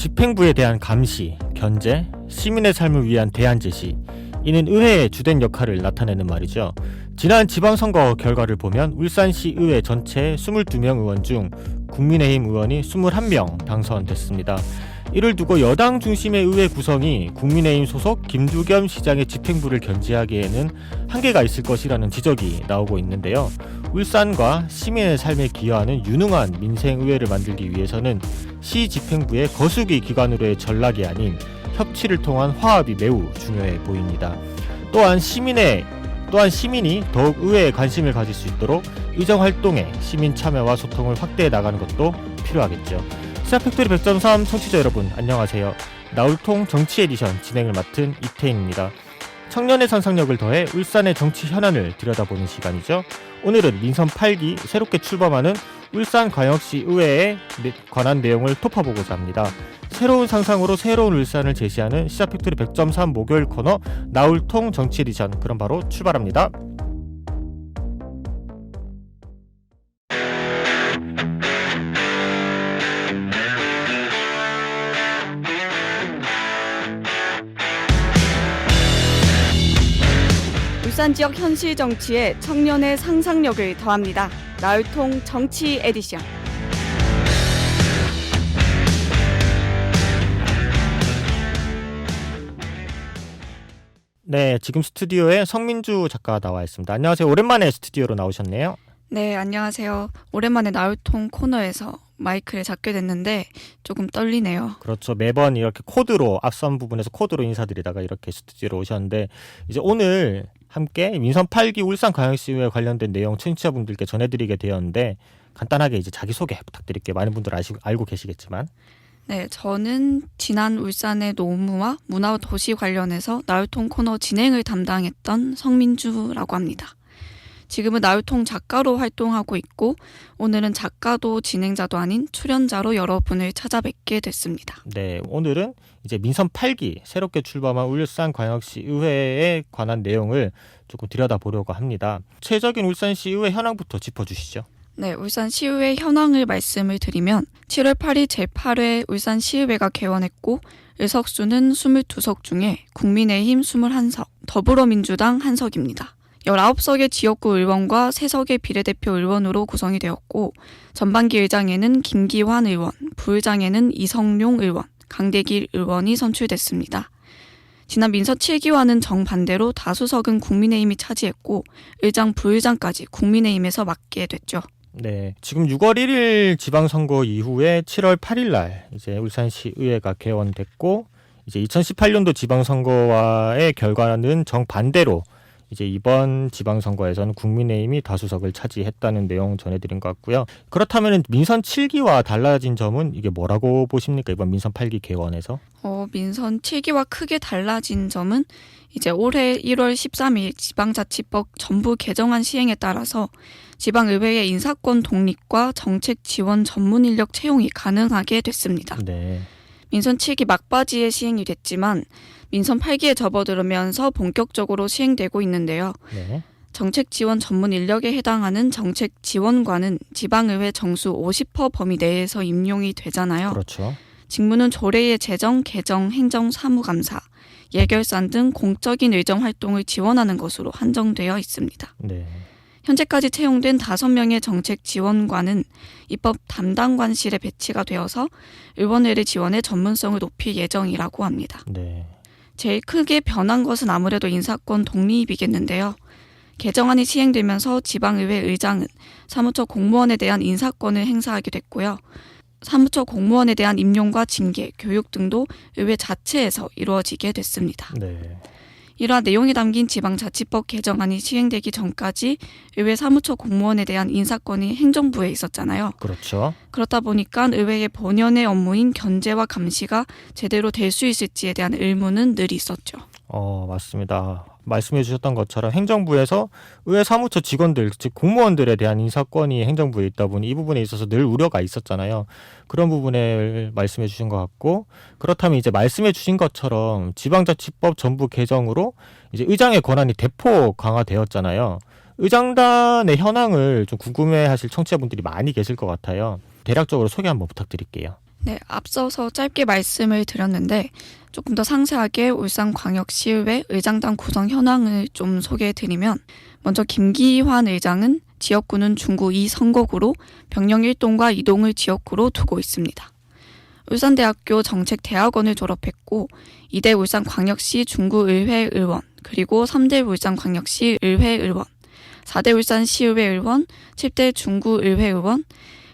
집행부에 대한 감시, 견제, 시민의 삶을 위한 대안 제시, 이는 의회의 주된 역할을 나타내는 말이죠. 지난 지방선거 결과를 보면 울산시 의회 전체 22명 의원 중 국민의힘 의원이 21명 당선됐습니다. 이를 두고 여당 중심의 의회 구성이 국민의힘 소속 김두겸 시장의 집행부를 견제하기에는 한계가 있을 것이라는 지적이 나오고 있는데요. 울산과 시민의 삶에 기여하는 유능한 민생의회를 만들기 위해서는 시 집행부의 거수기 기관으로의 전락이 아닌 협치를 통한 화합이 매우 중요해 보입니다. 또한 시민이 더욱 의회에 관심을 가질 수 있도록 의정활동에 시민 참여와 소통을 확대해 나가는 것도 필요하겠죠. 시사팩토리 100.3 청취자 여러분 안녕하세요. 나울통 정치 에디션 진행을 맡은 이태인입니다. 청년의 상상력을 더해 울산의 정치 현안을 들여다보는 시간이죠. 오늘은 민선 8기 새롭게 출범하는 울산광역시 의회에 관한 내용을 톱어보고자 합니다. 새로운 상상으로 새로운 울산을 제시하는 시사팩토리 100.3 목요일 코너 나울통 정치 에디션, 그럼 바로 출발합니다. 울산 지역 현실 정치에 청년의 상상력을 더합니다. 나울통 정치 에디션. 네, 지금 스튜디오에 성민주 작가가 나와 있습니다. 안녕하세요. 오랜만에 스튜디오로 나오셨네요. 네, 안녕하세요. 오랜만에 나울통 코너에서 마이크를 잡게 됐는데 조금 떨리네요. 그렇죠. 매번 이렇게 코드로, 앞선 부분에서 코드로 인사드리다가 이렇게 스튜디오로 오셨는데, 이제 오늘 함께 민선 8기 울산광역시의회 관련된 내용 청취자분들께 전해드리게 되었는데, 간단하게 이제 자기소개 부탁드릴게요. 많은 분들 알고 계시겠지만. 네, 저는 지난 울산의 노무와 문화 도시 관련해서 나울통 코너 진행을 담당했던 성민주라고 합니다. 지금은 나울통 작가로 활동하고 있고, 오늘은 작가도 진행자도 아닌 출연자로 여러분을 찾아뵙게 됐습니다. 네, 오늘은 이제 민선 8기 새롭게 출범한 울산광역시 의회에 관한 내용을 조금 들여다보려고 합니다. 최적인 울산시 의회 현황부터 짚어주시죠. 네, 울산시의회 현황을 말씀을 드리면 7월 8일 제8회 울산시의회가 개원했고 의석수는 22석 중에 국민의힘 21석, 더불어민주당 1석입니다. 19석의 지역구 의원과 3석의 비례대표 의원으로 구성이 되었고 전반기 의장에는 김기환 의원, 부의장에는 이성룡 의원, 강대길 의원이 선출됐습니다. 지난 민선 7기와는 정반대로 다수석은 국민의힘이 차지했고 의장, 부의장까지 국민의힘에서 맡게 됐죠. 네, 지금 6월 1일 지방선거 이후에 7월 8일 날 이제 울산시 의회가 개원됐고 이제 2018년도 지방선거와의 결과는 정반대로 이제 이번 지방선거에서는 국민의힘이 다수석을 차지했다는 내용 전해드린 것 같고요. 그렇다면 민선 7기와 달라진 점은 이게 뭐라고 보십니까? 이번 민선 8기 개원에서? 민선 7기와 크게 달라진 점은 이제 올해 1월 13일 지방자치법 전부 개정안 시행에 따라서 지방의회의 인사권 독립과 정책 지원 전문 인력 채용이 가능하게 됐습니다. 네. 민선 7기 막바지에 시행이 됐지만 민선 8기에 접어들면서 본격적으로 시행되고 있는데요. 네. 정책 지원 전문 인력에 해당하는 정책 지원관은 지방의회 정수 50% 범위 내에서 임용이 되잖아요. 그렇죠. 직무는 조례의 제정, 개정, 행정, 사무감사, 예결산 등 공적인 의정 활동을 지원하는 것으로 한정되어 있습니다. 네. 현재까지 채용된 5명의 정책 지원관은 입법 담당관실에 배치가 되어서 의원회를 지원해 전문성을 높일 예정이라고 합니다. 네. 제일 크게 변한 것은 아무래도 인사권 독립이겠는데요. 개정안이 시행되면서 지방의회 의장은 사무처 공무원에 대한 인사권을 행사하게 됐고요. 사무처 공무원에 대한 임용과 징계, 교육 등도 의회 자체에서 이루어지게 됐습니다. 네. 이러한 내용이 담긴 지방자치법 개정안이 시행되기 전까지 의회 사무처 공무원에 대한 인사권이 행정부에 있었잖아요. 그렇죠. 그렇다 보니까 의회의 본연의 업무인 견제와 감시가 제대로 될 수 있을지에 대한 의문은 늘 있었죠. 맞습니다. 말씀해 주셨던 것처럼 행정부에서 의회 사무처 직원들, 즉 공무원들에 대한 인사권이 행정부에 있다 보니 이 부분에 있어서 늘 우려가 있었잖아요. 그런 부분을 말씀해 주신 것 같고, 그렇다면 이제 말씀해 주신 것처럼 지방자치법 전부 개정으로 이제 의장의 권한이 대폭 강화되었잖아요. 의장단의 현황을 좀 궁금해하실 청취자분들이 많이 계실 것 같아요. 대략적으로 소개 한번 부탁드릴게요. 네, 앞서서 짧게 말씀을 드렸는데 조금 더 상세하게 울산광역시의회 의장단 구성 현황을 좀 소개해드리면 먼저 김기환 의장은 지역구는 중구 2선거구로 병영 1동과 2동을 지역구로 두고 있습니다. 울산대학교 정책대학원을 졸업했고 2대 울산광역시 중구의회 의원, 그리고 3대 울산광역시 의회 의원, 4대 울산시의회 의원, 7대 중구의회 의원,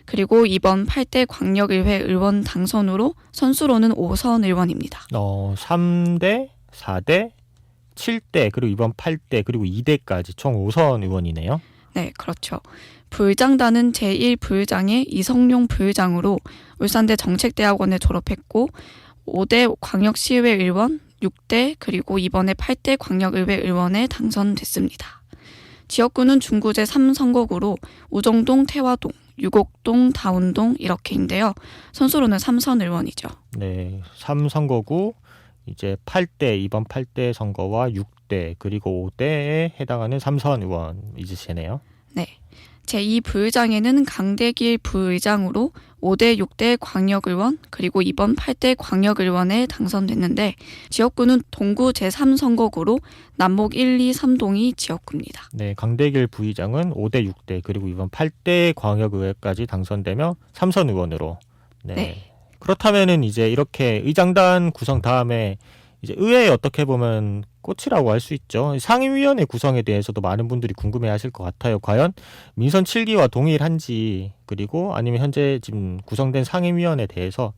그리고 이번 8대 광역의회 의원 당선으로 선수로는 5선 의원입니다. 3대, 4대, 7대, 그리고 이번 8대, 그리고 2대까지 총 5선 의원이네요. 네, 그렇죠. 부의장단은 제1부의장의 이성용 부의장으로 울산대 정책대학원을 졸업했고 5대 광역시의회 의원, 6대 그리고 이번에 8대 광역의회 의원에 당선됐습니다. 지역구는 중구 제3선거구로 우정동, 태화동, 유곡동, 다운동 이렇게인데요. 선수로는 3선 의원이죠. 네, 3선거구, 이제 8대, 이번 8대 선거와 6대, 그리고 5대에 해당하는 3선 의원이시네요. 네. 제2부의장에는 강대길 부의장으로 5대, 6대 광역의원, 그리고 이번 8대 광역의원에 당선됐는데 지역구는 동구 제3선거구로 남목 1, 2, 3동이 지역구입니다. 네, 강대길 부의장은 5대, 6대, 그리고 이번 8대 광역의회까지 당선되며 3선 의원으로. 네. 그렇다면은 이제 이렇게 의장단 구성 다음에 이제 의회에 어떻게 보면 꽃이라고 할 수 있죠. 상임위원회 구성에 대해서도 많은 분들이 궁금해하실 것 같아요. 과연 민선 7기와 동일한지, 그리고 아니면 현재 지금 구성된 상임위원회에 대해서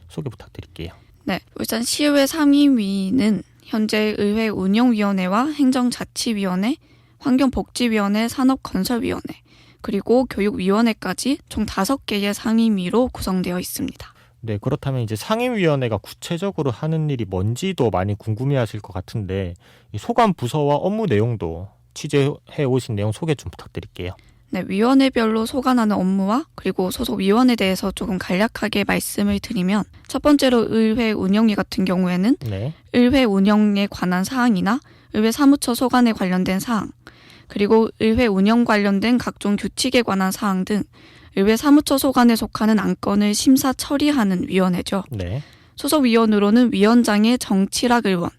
소개 부탁드릴게요. 네, 울산시의회 상임위는 현재 의회 운영위원회와 행정자치위원회, 환경복지위원회, 산업건설위원회, 그리고 교육위원회까지 총 5개의 상임위로 구성되어 있습니다. 네, 그렇다면 이제 상임위원회가 구체적으로 하는 일이 뭔지도 많이 궁금해하실 것 같은데 이 소관 부서와 업무 내용도 취재해 오신 내용 소개 좀 부탁드릴게요. 네, 위원회별로 소관하는 업무와 그리고 소속 위원에 대해서 조금 간략하게 말씀을 드리면 첫 번째로 의회 운영위 같은 경우에는 의회 운영에 관한 사항이나 의회 사무처 소관에 관련된 사항, 그리고 의회 운영 관련된 각종 규칙에 관한 사항 등 의회 사무처 소관에 속하는 안건을 심사 처리하는 위원회죠. 소속 위원으로는 위원장의 정치락 의원,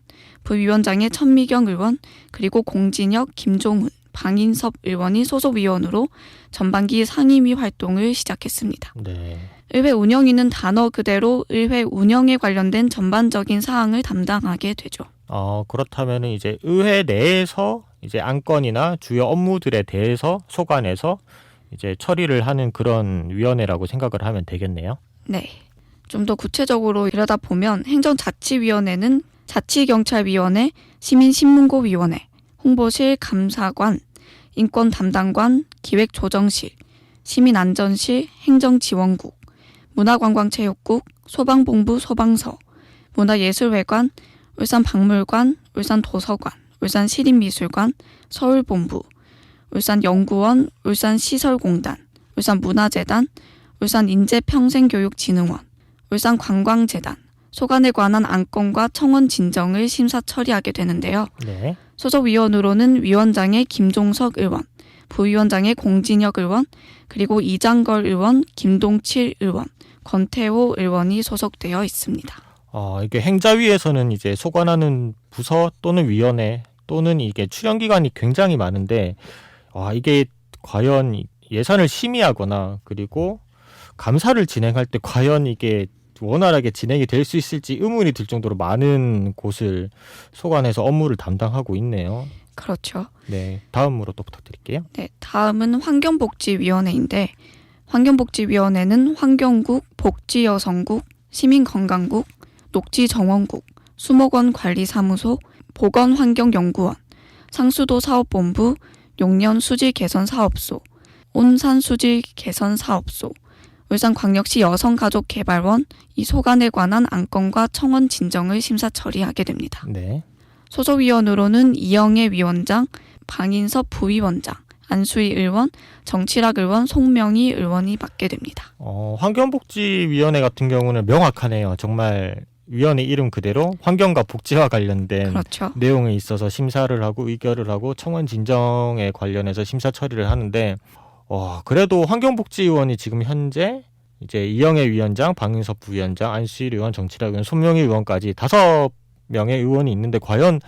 부위원장의 천미경 의원, 그리고 공진혁, 김종훈, 방인섭 의원이 소속 위원으로 전반기 상임위 활동을 시작했습니다. 의회 운영위는 단어 그대로 의회 운영에 관련된 전반적인 사항을 담당하게 되죠. 그렇다면 이제 의회 내에서 이제 안건이나 주요 업무들에 대해서 소관해서 이제 처리를 하는 그런 위원회라고 생각을 하면 되겠네요. 네. 좀 더 구체적으로 이러다 보면 행정자치위원회는 자치경찰위원회, 시민신문고위원회, 홍보실 감사관, 인권담당관, 기획조정실, 시민안전실, 행정지원국, 문화관광체육국, 소방본부 소방서, 문화예술회관, 울산박물관, 울산도서관, 울산시립미술관, 서울본부, 울산연구원, 울산시설공단, 울산문화재단, 울산인재평생교육진흥원, 울산관광재단, 소관에 관한 안건과 청원 진정을 심사 처리하게 되는데요. 소속 위원으로는 위원장의 김종석 의원, 부위원장의 공진혁 의원, 그리고 이장걸 의원, 김동칠 의원, 권태호 의원이 소속되어 있습니다. 이게 행자위에서는 이제 소관하는 부서 또는 위원회 또는 이게 출연기관이 굉장히 많은데 이게 과연 예산을 심의하거나 그리고 감사를 진행할 때 과연 이게 원활하게 진행이 될 수 있을지 의문이 들 정도로 많은 곳을 소관해서 업무를 담당하고 있네요. 그렇죠. 네, 다음으로 또 부탁드릴게요. 네, 다음은 환경복지위원회인데 환경복지위원회는 환경국, 복지여성국, 시민건강국, 녹지정원국, 수목원관리사무소, 보건환경연구원, 상수도 사업본부, 용년수질개선사업소, 온산수질개선사업소, 울산광역시 여성가족개발원 이 소관에 관한 안건과 청원 진정을 심사 처리하게 됩니다. 소속위원으로는 이영애 위원장, 방인섭 부위원장, 안수희 의원, 정치락 의원, 송명희 의원이 맡게 됩니다. 환경복지위원회 같은 경우는 명확하네요. 정말 위원회 이름 그대로 환경과 복지와 관련된 내용에 있어서 심사를 하고 의결을 하고 청원 진정에 관련해서 심사 처리를 하는데 그래도 환경복지위원이 지금 현재 이제 이영애 위원장, 박윤섭 부위원장, 안수일 의원, 정치락 의원, 손명희 의원까지 5명의 의원이 있는데 과연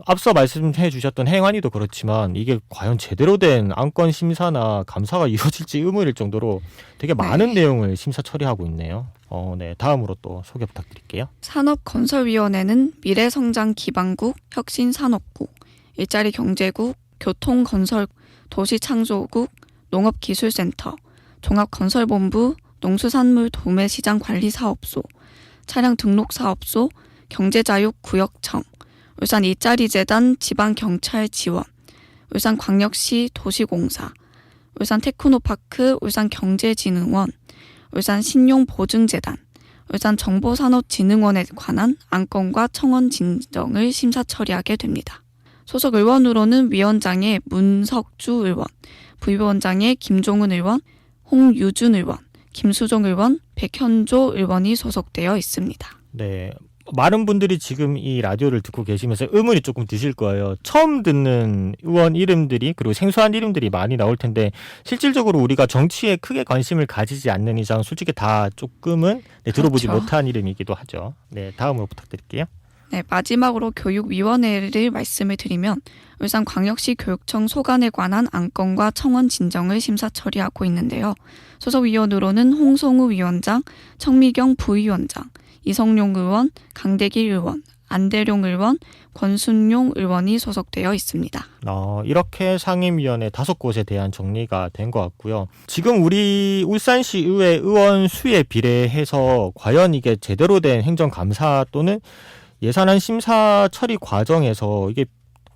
앞서 말씀해 주셨던 행안위도 그렇지만 이게 과연 제대로 된 안건 심사나 감사가 이루어질지 의문일 정도로 되게 많은 내용을 심사 처리하고 있네요. 네, 다음으로 또 소개 부탁드릴게요. 산업건설위원회는 미래성장기반국, 혁신산업국, 일자리경제국, 교통건설, 도시창조국, 농업기술센터, 종합건설본부, 농수산물 도매시장관리사업소, 차량등록사업소, 경제자유구역청, 울산 일자리재단 지방경찰 지원, 울산광역시 도시공사, 울산 테크노파크 울산경제진흥원, 울산 신용보증재단, 울산 정보산업진흥원에 관한 안건과 청원 진정을 심사 처리하게 됩니다. 소속 의원으로는 위원장의 문석주 의원, 부위원장의 김종은 의원, 홍유준 의원, 김수종 의원, 백현조 의원이 소속되어 있습니다. 네. 많은 분들이 지금 이 라디오를 듣고 계시면서 의문이 조금 드실 거예요. 처음 듣는 의원 이름들이 그리고 생소한 이름들이 많이 나올 텐데 실질적으로 우리가 정치에 크게 관심을 가지지 않는 이상 솔직히 다 조금은 들어보지 그렇죠. 못한 이름이기도 하죠. 네, 다음으로 부탁드릴게요. 네, 마지막으로 교육위원회를 말씀을 드리면 울산광역시 교육청 소관에 관한 안건과 청원 진정을 심사 처리하고 있는데요. 소속위원으로는 홍성우 위원장, 청미경 부위원장, 이성용 의원, 강대길 의원, 안대룡 의원, 권순용 의원이 소속되어 있습니다. 이렇게 상임위원회 5곳에 대한 정리가 된 것 같고요. 지금 우리 울산시 의회 의원 수에 비례해서 과연 이게 제대로 된 행정감사 또는 예산안 심사 처리 과정에서 이게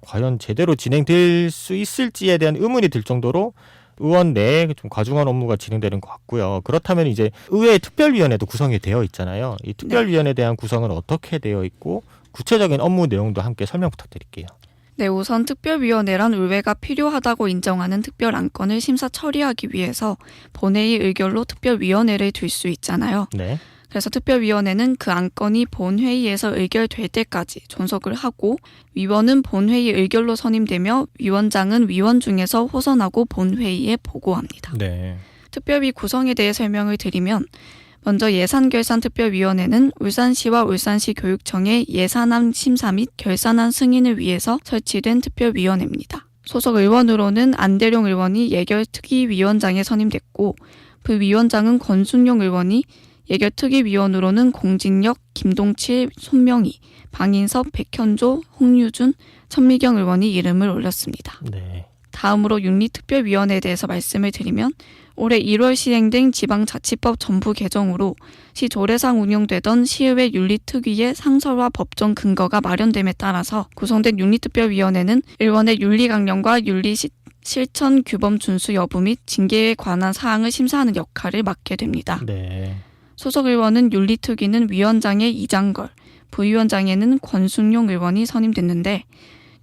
과연 제대로 진행될 수 있을지에 대한 의문이 들 정도로 의원 내에 좀 과중한 업무가 진행되는 것 같고요. 그렇다면 이제 의회 특별위원회도 구성이 되어 있잖아요. 이 특별위원회에 대한 구성은 어떻게 되어 있고 구체적인 업무 내용도 함께 설명 부탁드릴게요. 네, 우선 특별위원회란 의회가 필요하다고 인정하는 특별 안건을 심사 처리하기 위해서 본회의 의결로 특별위원회를 둘 수 있잖아요. 네. 그래서 특별위원회는 그 안건이 본회의에서 의결될 때까지 존속을 하고 위원은 본회의 의결로 선임되며 위원장은 위원 중에서 호선하고 본회의에 보고합니다. 네. 특별위 구성에 대해 설명을 드리면 먼저 예산결산특별위원회는 울산시와 울산시 교육청의 예산안 심사 및 결산안 승인을 위해서 설치된 특별위원회입니다. 소속 의원으로는 안대룡 의원이 예결특위위원장에 선임됐고 부위원장은 권순용 의원이 예결특위위원으로는 공진역, 김동칠, 손명희, 방인섭, 백현조, 홍유준, 천미경 의원이 이름을 올렸습니다. 네. 다음으로 윤리특별위원회에 대해서 말씀을 드리면 올해 1월 시행된 지방자치법 전부 개정으로 시 조례상 운영되던 시의회 윤리특위의 상설화 법정 근거가 마련됨에 따라서 구성된 윤리특별위원회는 의원의 윤리강령과 실천 규범 준수 여부 및 징계에 관한 사항을 심사하는 역할을 맡게 됩니다. 네. 소속 의원은 윤리특위는 위원장의 이장걸, 부위원장에는 권순용 의원이 선임됐는데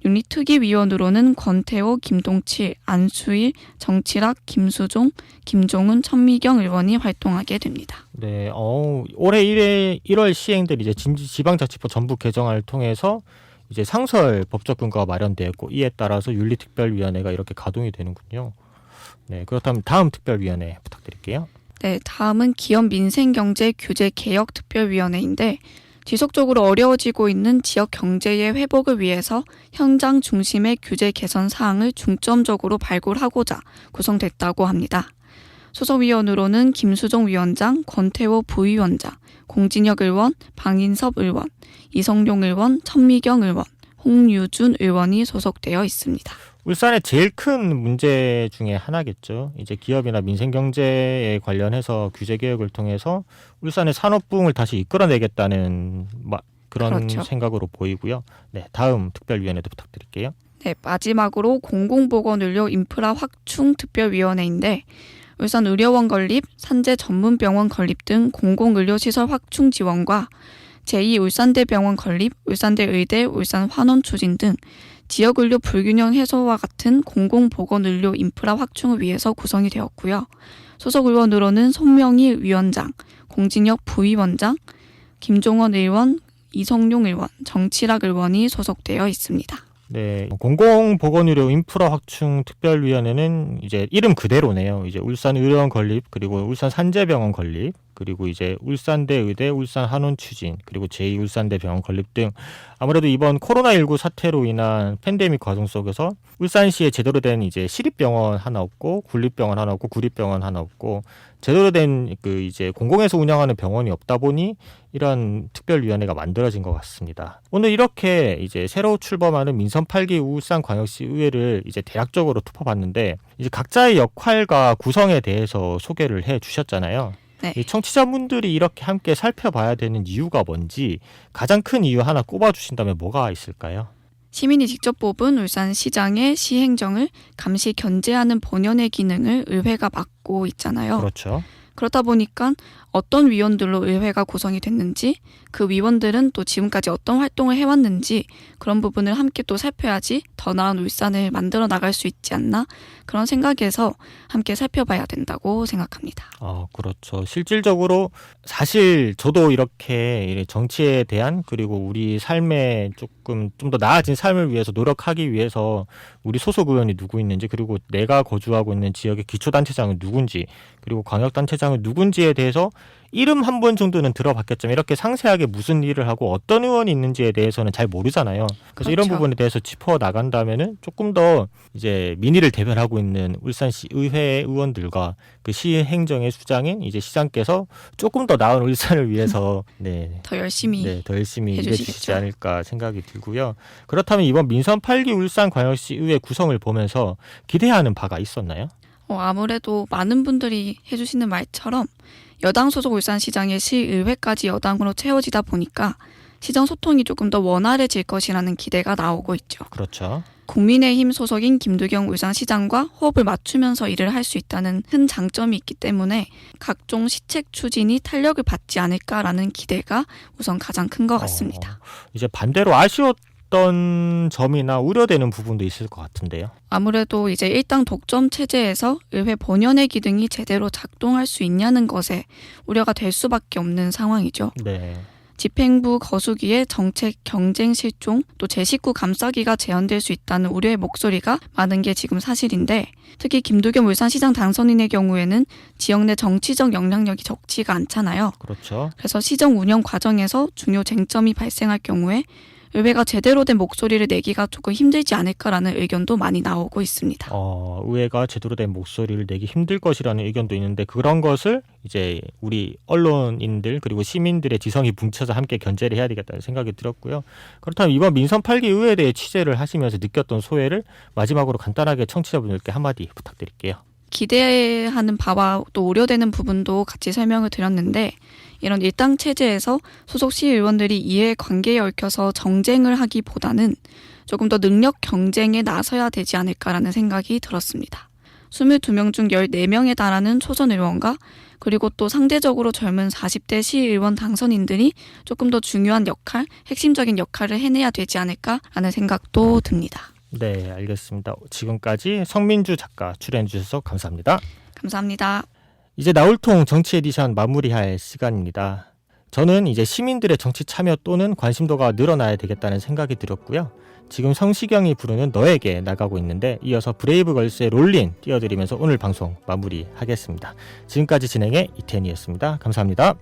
윤리특위위원으로는 권태호, 김동칠, 안수일, 정치락, 김수종, 김종은, 천미경 의원이 활동하게 됩니다. 네. 올해 1월 시행된 이제 지방자치법 전부 개정안을 통해서 이제 상설 법적 근거가 마련되었고 이에 따라서 윤리특별위원회가 이렇게 가동이 되는군요. 네. 그렇다면 다음 특별위원회 부탁드릴게요. 네, 다음은 기업민생경제규제개혁특별위원회인데 지속적으로 어려워지고 있는 지역 경제의 회복을 위해서 현장 중심의 규제 개선 사항을 중점적으로 발굴하고자 구성됐다고 합니다. 소속위원으로는 김수종 위원장, 권태호 부위원장, 공진혁 의원, 방인섭 의원, 이성용 의원, 천미경 의원, 홍유준 의원이 소속되어 있습니다. 울산의 제일 큰 문제 중에 하나겠죠. 이제 기업이나 민생경제에 관련해서 규제개혁을 통해서 울산의 산업부흥을 다시 이끌어내겠다는 그런 그렇죠. 생각으로 보이고요. 네, 다음 특별위원회도 부탁드릴게요. 네, 마지막으로 공공보건의료 인프라 확충 특별위원회인데 울산 의료원 건립, 산재 전문병원 건립 등 공공의료시설 확충 지원과 제2울산대병원 건립, 울산대 의대, 울산 환원 추진 등 지역의료 불균형 해소와 같은 공공보건의료 인프라 확충을 위해서 구성이 되었고요. 소속 의원으로는 손명희 위원장, 공진혁 부위원장, 김종원 의원, 이성용 의원, 정치락 의원이 소속되어 있습니다. 네, 공공보건의료 인프라 확충 특별위원회는 이제 이름 그대로네요. 이제 울산의료원 건립, 그리고 울산산재병원 건립, 그리고 이제 울산대 의대, 울산한원 추진, 그리고 제2울산대 병원 건립 등 아무래도 이번 코로나19 사태로 인한 팬데믹 과정 속에서 울산시에 제대로 된 이제 시립병원 하나 없고 군립병원 하나 없고 구립병원 하나 없고 제대로 된 그 이제 공공에서 운영하는 병원이 없다 보니 이런 특별위원회가 만들어진 것 같습니다. 오늘 이렇게 이제 새로 출범하는 민선 8기 울산광역시 의회를 이제 대략적으로 짚어봤는데 이제 각자의 역할과 구성에 대해서 소개를 해 주셨잖아요. 네. 이 청취자분들이 이렇게 함께 살펴봐야 되는 이유가 뭔지 가장 큰 이유 하나 꼽아주신다면 뭐가 있을까요? 시민이 직접 뽑은 울산시장의 시행정을 감시 견제하는 본연의 기능을 의회가 맡고 있잖아요. 그렇죠. 그렇다 보니까 어떤 위원들로 의회가 구성이 됐는지, 그 위원들은 또 지금까지 어떤 활동을 해왔는지 그런 부분을 함께 또 살펴야지 더 나은 울산을 만들어 나갈 수 있지 않나, 그런 생각에서 함께 살펴봐야 된다고 생각합니다. 그렇죠. 실질적으로 사실 저도 이렇게 정치에 대한 그리고 우리 삶에 조금 좀 더 나아진 삶을 위해서 노력하기 위해서 우리 소속 의원이 누구 있는지, 그리고 내가 거주하고 있는 지역의 기초단체장은 누군지, 그리고 광역단체장은 누군지에 대해서 이름 한 번 정도는 들어봤겠지만 이렇게 상세하게 무슨 일을 하고 어떤 의원이 있는지에 대해서는 잘 모르잖아요. 그래서 이런 그렇죠. 부분에 대해서 짚어 나간다면은 조금 더 이제 민의를 대변하고 있는 울산시 의회 의원들과 그 시행정의 수장인 이제 시장께서 조금 더 나은 울산을 위해서 더 열심히 더 열심히 해주시겠죠. 일해주시지 않을까 생각이 들고요. 그렇다면 이번 민선 8기 울산광역시 의회 구성을 보면서 기대하는 바가 있었나요? 아무래도 많은 분들이 해주시는 말처럼 여당 소속 울산시장의 시의회까지 여당으로 채워지다 보니까 시정 소통이 조금 더 원활해질 것이라는 기대가 나오고 있죠. 그렇죠. 국민의힘 소속인 김두경 울산시장과 호흡을 맞추면서 일을 할 수 있다는 큰 장점이 있기 때문에 각종 시책 추진이 탄력을 받지 않을까라는 기대가 우선 가장 큰 것 같습니다. 이제 반대로 아쉬웠던 점이나 우려되는 부분도 있을 것 같은데요. 아무래도 이제 일당 독점 체제에서 의회 본연의 기능이 제대로 작동할 수 있냐는 것에 우려가 될 수밖에 없는 상황이죠. 네. 집행부 거수기에 정책 경쟁 실종, 또 제19 감싸기가 재현될 수 있다는 우려의 목소리가 많은 게 지금 사실인데, 특히 김두겸 울산시장 당선인의 경우에는 지역 내 정치적 영향력이 적지가 않잖아요. 그렇죠. 그래서 시정 운영 과정에서 중요 쟁점이 발생할 경우에 의회가 제대로 된 목소리를 내기가 조금 힘들지 않을까라는 의견도 많이 나오고 있습니다. 의회가 제대로 된 목소리를 내기 힘들 것이라는 의견도 있는데 그런 것을 이제 우리 언론인들 그리고 시민들의 지성이 뭉쳐서 함께 견제를 해야 되겠다는 생각이 들었고요. 그렇다면 이번 민선 8기 의회에 대해 취재를 하시면서 느꼈던 소회를 마지막으로 간단하게 청취자분들께 한마디 부탁드릴게요. 기대하는 바와 또 우려되는 부분도 같이 설명을 드렸는데, 이런 일당 체제에서 소속 시의원들이 이해관계에 얽혀서 정쟁을 하기보다는 조금 더 능력 경쟁에 나서야 되지 않을까라는 생각이 들었습니다. 22명 중 14명에 달하는 초선 의원과 그리고 또 상대적으로 젊은 40대 시의원 당선인들이 조금 더 중요한 역할, 핵심적인 역할을 해내야 되지 않을까라는 생각도 듭니다. 네, 알겠습니다. 지금까지 성민주 작가 출연해 주셔서 감사합니다. 감사합니다. 이제 나울통 정치 에디션 마무리할 시간입니다. 저는 이제 시민들의 정치 참여 또는 관심도가 늘어나야 되겠다는 생각이 들었고요. 지금 성시경이 부르는 너에게 나가고 있는데 이어서 브레이브걸스의 롤린 띄워드리면서 오늘 방송 마무리하겠습니다. 지금까지 진행의 이태현이었습니다. 감사합니다.